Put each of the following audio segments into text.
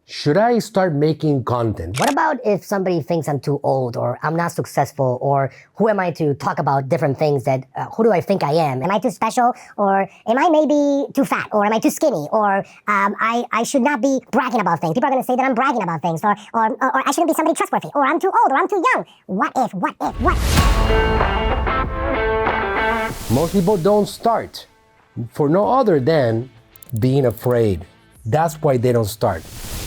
Should I start making content? What about if somebody thinks I'm too old or I'm not successful, or who am I to talk about different things that, who do I think I am? Am I too special, or am I maybe too fat, or am I too skinny, or I should not be bragging about things. People are going to say that I'm bragging about things, or I shouldn't be somebody trustworthy, or I'm too old, or I'm too young. What if? Most people don't start for no other than being afraid. That's why they don't start.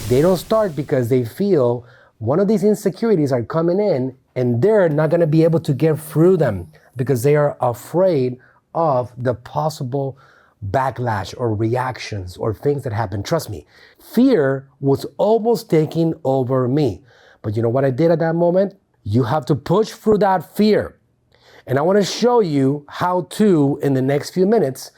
They don't start because they feel one of these insecurities are coming in and they're not going to be able to get through them because they are afraid of the possible backlash or reactions or things that happen. Trust me, fear was almost taking over me. But you know what I did at that moment? You have to push through that fear. And I want to show you how to, in the next few minutes,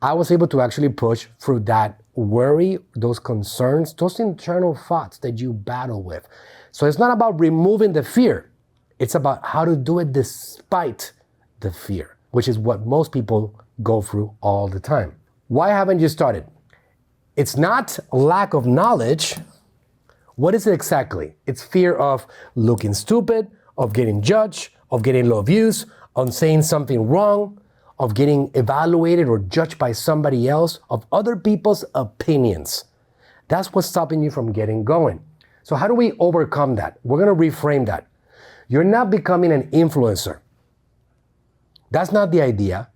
I was able to actually push through that worry, those concerns, those internal thoughts that you battle with. So it's not about removing the fear. It's about how to do it despite the fear, which is what most people go through all the time. Why haven't you started? It's not lack of knowledge. What is it exactly? It's fear of looking stupid, of getting judged, of getting low views, of saying something wrong, of getting evaluated or judged by somebody else, of other people's opinions. That's what's stopping you from getting going. So how do we overcome that? We're going to reframe that. You're not becoming an influencer. That's not the idea.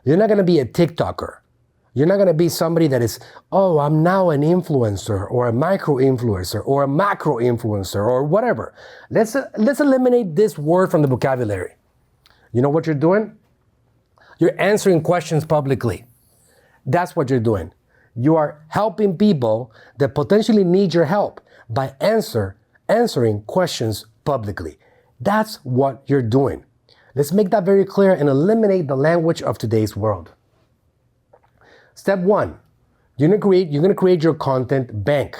You're not going to be a TikToker. You're not going to be somebody that is, oh, I'm now an influencer or a micro-influencer or a macro-influencer or whatever. Let's eliminate this word from the vocabulary. You know what you're doing? You're answering questions publicly. That's what you're doing. You are helping people that potentially need your help by answering questions publicly. That's what you're doing. Let's make that very clear and eliminate the language of today's world. Step one, you're gonna create your content bank.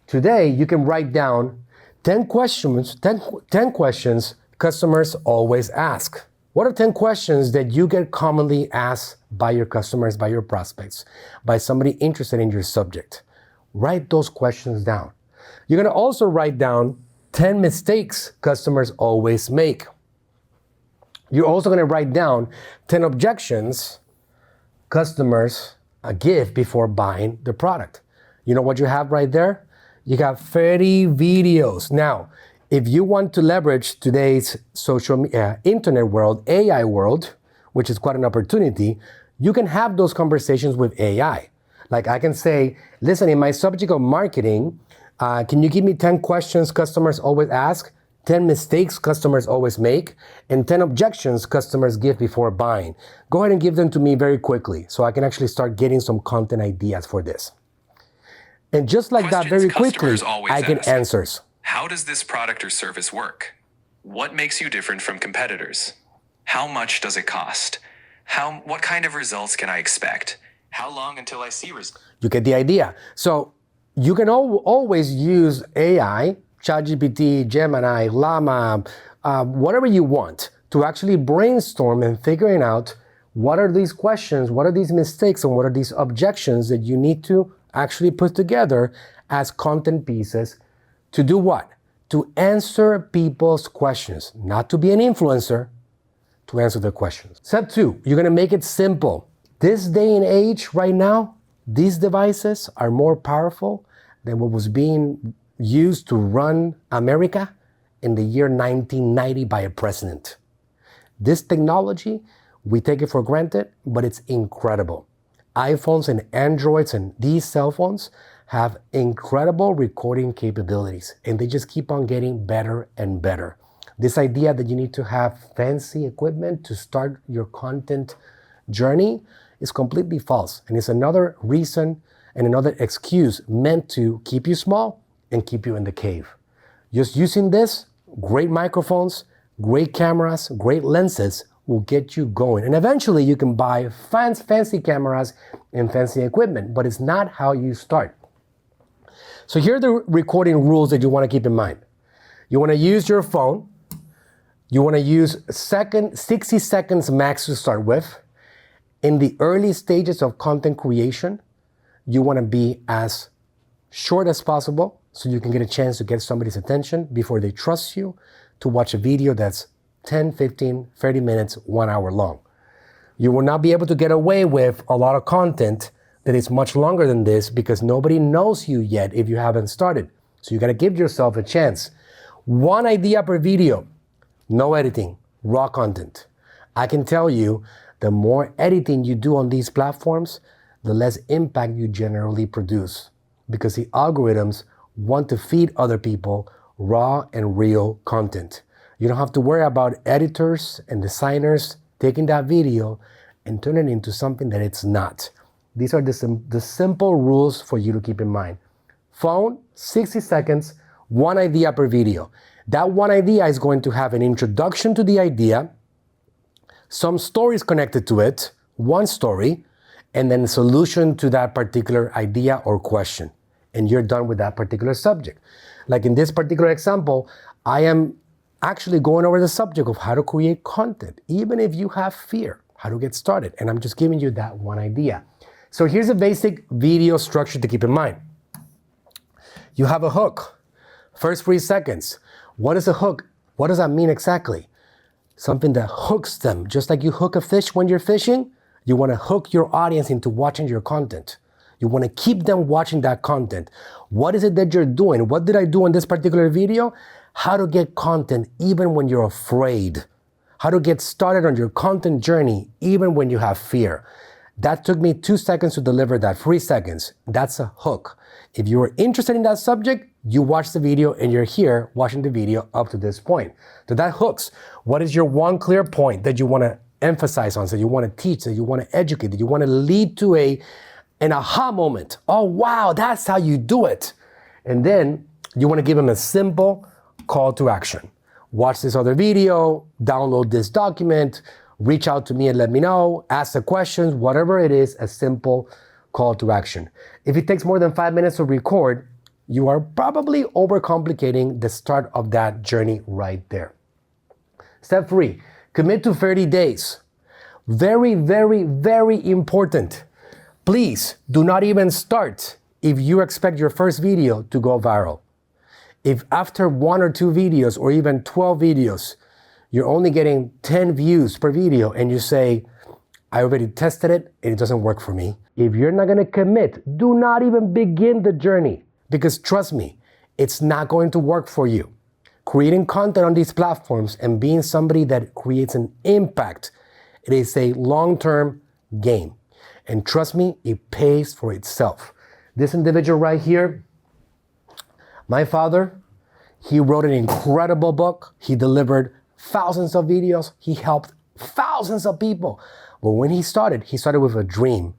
Today, you can write down 10 questions customers always ask. What are 10 questions that you get commonly asked by your customers, by your prospects, by somebody interested in your subject? Write those questions down. You're going to also write down 10 mistakes customers always make. You're also going to write down 10 objections customers give before buying the product. You know what you have right there? You got 30 videos. Now, if you want to leverage today's internet world, AI world, which is quite an opportunity, you can have those conversations with AI. Like I can say, listen, in my subject of marketing, can you give me 10 questions customers always ask, 10 mistakes customers always make, and 10 objections customers give before buying? Go ahead and give them to me very quickly so I can actually start getting some content ideas for this. And just like that, very quickly, I get answers. How does this product or service work? What makes you different from competitors? How much does it cost? What kind of results can I expect? How long until I see results? You get the idea. So you can always use AI, ChatGPT, Gemini, Llama, whatever you want to actually brainstorm and figuring out what are these questions, what are these mistakes, and what are these objections that you need to actually put together as content pieces. To do what? To answer people's questions, not to be an influencer, to answer their questions. Step two, you're gonna make it simple. This day and age right now, these devices are more powerful than what was being used to run America in the year 1990 by a president. This technology, we take it for granted, but it's incredible. iPhones and Androids and these cell phones have incredible recording capabilities, and they just keep on getting better and better. This idea that you need to have fancy equipment to start your content journey is completely false, and it's another reason and another excuse meant to keep you small and keep you in the cave. Just using this, great microphones, great cameras, great lenses will get you going. And eventually you can buy fancy cameras and fancy equipment, but it's not how you start. So here are the recording rules that you want to keep in mind. You want to use your phone. You want to use 60 seconds max to start with. In the early stages of content creation, you want to be as short as possible so you can get a chance to get somebody's attention before they trust you to watch a video that's 10, 15, 30 minutes, 1 hour long. You will not be able to get away with a lot of content that is much longer than this because nobody knows you yet if you haven't started. So you gotta give yourself a chance. One idea per video, no editing, raw content. I can tell you, the more editing you do on these platforms, the less impact you generally produce because the algorithms want to feed other people raw and real content. You don't have to worry about editors and designers taking that video and turning it into something that it's not. These are the simple rules for you to keep in mind. Phone, 60 seconds, one idea per video. That one idea is going to have an introduction to the idea, some stories connected to it, one story, and then a solution to that particular idea or question. And you're done with that particular subject. Like in this particular example, I am actually going over the subject of how to create content, even if you have fear, how to get started. And I'm just giving you that one idea. So here's a basic video structure to keep in mind. You have a hook. First 3 seconds. What is a hook? What does that mean exactly? Something that hooks them. Just like you hook a fish when you're fishing, you want to hook your audience into watching your content. You want to keep them watching that content. What is it that you're doing? What did I do in this particular video? How to get content even when you're afraid. How to get started on your content journey even when you have fear. That took me 2 seconds to deliver that, 3 seconds. That's a hook. If you are interested in that subject, you watch the video and you're here watching the video up to this point. So that hooks. What is your one clear point that you want to emphasize on, that you want to teach, that you want to educate, that you want to lead to an aha moment? Oh, wow, that's how you do it. And then you want to give them a simple call to action. Watch this other video, download this document, reach out to me and let me know, ask the questions, whatever it is, a simple call to action. If it takes more than 5 minutes to record, you are probably overcomplicating the start of that journey right there. Step 3, commit to 30 days. Very, very, very important. Please do not even start if you expect your first video to go viral. If after 1 or 2 videos or even 12 videos, you're only getting 10 views per video and you say, I already tested it and it doesn't work for me. If you're not gonna commit, do not even begin the journey because trust me, it's not going to work for you. Creating content on these platforms and being somebody that creates an impact, it is a long-term game. And trust me, it pays for itself. This individual right here, my father, he wrote an incredible book. He delivered thousands of videos. He helped thousands of people. But when he started with a dream.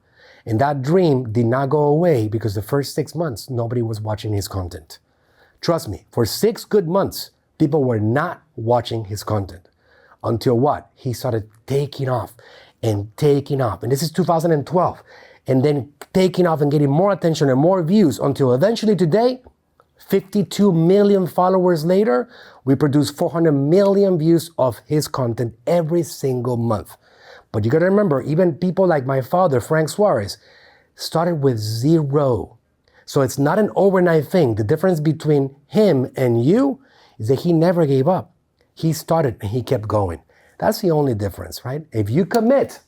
And that dream did not go away because the first 6 months, nobody was watching his content. Trust me, for 6 good months, people were not watching his content. Until what? He started taking off and taking off. And this is 2012. And then taking off and getting more attention and more views until eventually today, 52 million followers later, we produce 400 million views of his content every single month. But you gotta remember, even people like my father, Manuel Suarez, started with 0. So it's not an overnight thing. The difference between him and you is that he never gave up. He started and he kept going. That's the only difference, right? If you commit,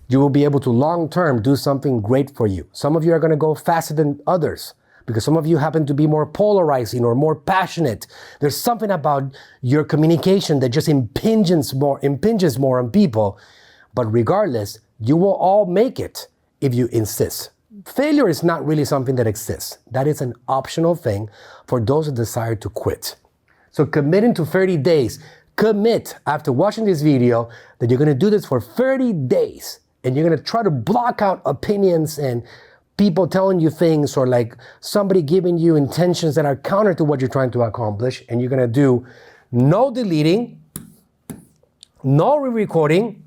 you will be able to long-term do something great for you. Some of you are gonna go faster than others, because some of you happen to be more polarizing or more passionate. There's something about your communication that just impinges more on people. But regardless, you will all make it if you insist. Failure is not really something that exists. That is an optional thing for those who desire to quit. So committing to 30 days, commit after watching this video that you're gonna do this for 30 days. And you're gonna try to block out opinions and people telling you things or like somebody giving you intentions that are counter to what you're trying to accomplish. And you're gonna do no deleting, no re-recording,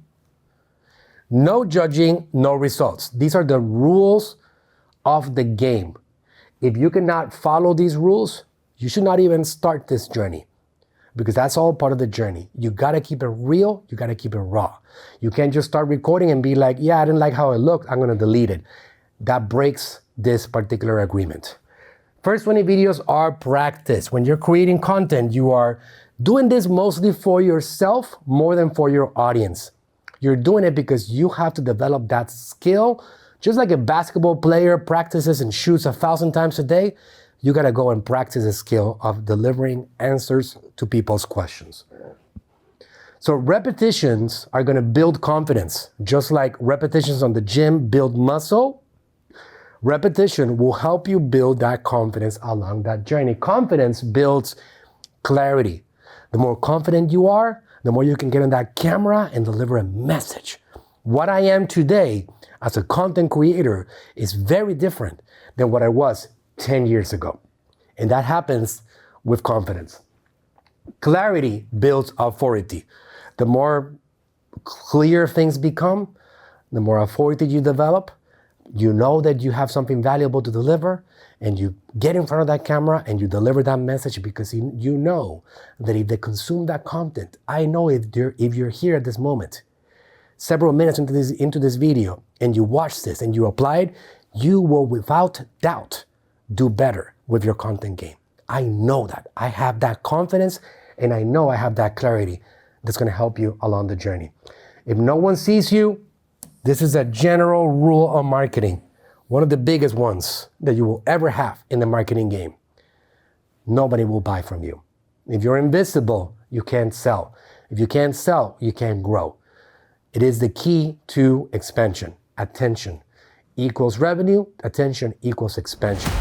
no judging, no results. These are the rules of the game. If you cannot follow these rules, you should not even start this journey, because that's all part of the journey. You gotta keep it real, you gotta keep it raw. You can't just start recording and be like, yeah, I didn't like how it looked, I'm gonna delete it. That breaks this particular agreement. First 20 videos are practice. When you're creating content, you are doing this mostly for yourself more than for your audience. You're doing it because you have to develop that skill. Just like a basketball player practices and shoots 1,000 times a day, you gotta go and practice the skill of delivering answers to people's questions. So repetitions are gonna build confidence. Just like repetitions on the gym build muscle, repetition will help you build that confidence along that journey. Confidence builds clarity. The more confident you are, the more you can get on that camera and deliver a message. What I am today as a content creator is very different than what I was 10 years ago. And that happens with confidence. Clarity builds authority. The more clear things become, the more authority you develop. You know that you have something valuable to deliver, and you get in front of that camera and you deliver that message because you know that if they consume that content, I know if you're here at this moment, several minutes into this video, and you watch this and you apply it, you will without doubt do better with your content game. I know that. I have that confidence, and I know I have that clarity that's going to help you along the journey. If no one sees you, this is a general rule of marketing, one of the biggest ones that you will ever have in the marketing game. Nobody will buy from you. If you're invisible, you can't sell. If you can't sell, you can't grow. It is the key to expansion. Attention equals revenue. Attention equals expansion.